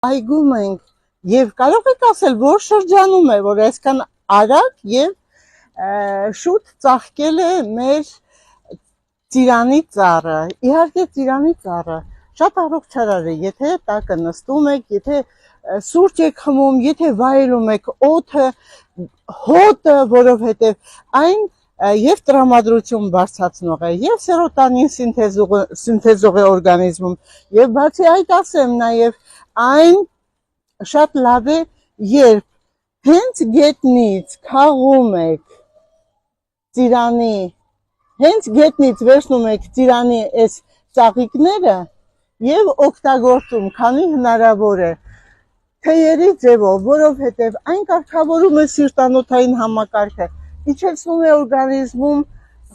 այգում ենք եւ կարող եք ասել, որ շրջանում է, որ այսքան արագ եւ շուտ ծաղկել է մեր ծիրանի ծառը։ Իհարկե ծիրանի ծառը շատ առողջարար է, եթե տակը նստում եք, եթե սուրճ եք խմում, եթե վայելում եք օդը, հոտը, որովհետև այն եւ տրամադրություն բարձրացնող է, եւ սերոտոնին սինթեզող է օրգանիզմում, եւ բացի այդ ասեմ նաեւ այն շատ լավ է, երբ հենց գետնից քաղում եք ծիրանի, հենց գետնից վերցնում եք ծիրանի այս ծաղիկները եւ օգտագործում, քանի հնարավոր է թեյերի ձևով, որովհետև այն կարգավորում է սիրտանոթային համակարգը, իջեցնում է օրգանիզմում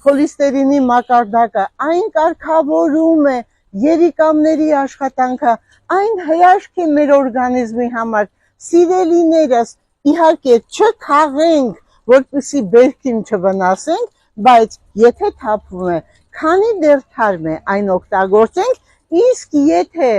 խոլեստերինի մակարդակը, այն կարգավորում է երիկամների աշխատանքը, այն հրաշք է մեր օրգանիզմի համար, սիրելիներս, իհարկե չքաղենք, որպեսզի բերքին չվնասենք, բայց եթե թափվում է, քանի դեռ թարմ է, այն օգտագործենք, իսկ եթե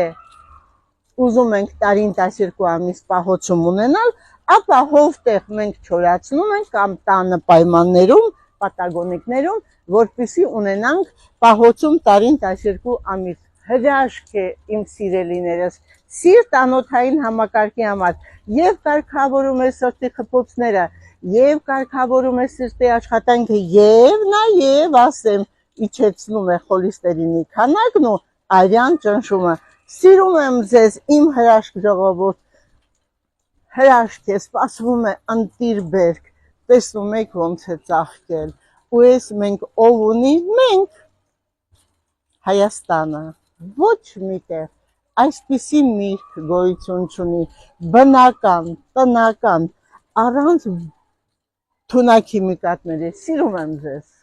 ուզում ենք տարին 12 ամիս պահոցում ունենալ, ապա հովտեղ մենք չորացնում ենք կամ տանը պայմաններում, պատագոնիկներում, որպեսզի ունենանք պահոցում տարին 12 ամիս։ Հրաշք է իմ սիրելիներս, սիրտանոթային համակարգի համար, եւ կարգավորում է սրտի խփոցները, եւ կարգավորում է սրտի աշխատանքը, եւ նաեւ ասեմ, իջեցնում է խոլեստերինի քանակն ու արյան ճնշումը։ Սիրում եմ ձեզ, իմ հրաշք ժողովուրդ, հրաշք է, սպասվում է ընտիր բերք, տեսնում եք ոնց է ծաղկել, ու ես մենք ով ունի, մենք Հայաստանը, ոչ միտեղ այսպիսի միրգ գոյություն չունի, բնական, տնական, առանց թունաքիմիկատների, սիրում եմ ձեզ։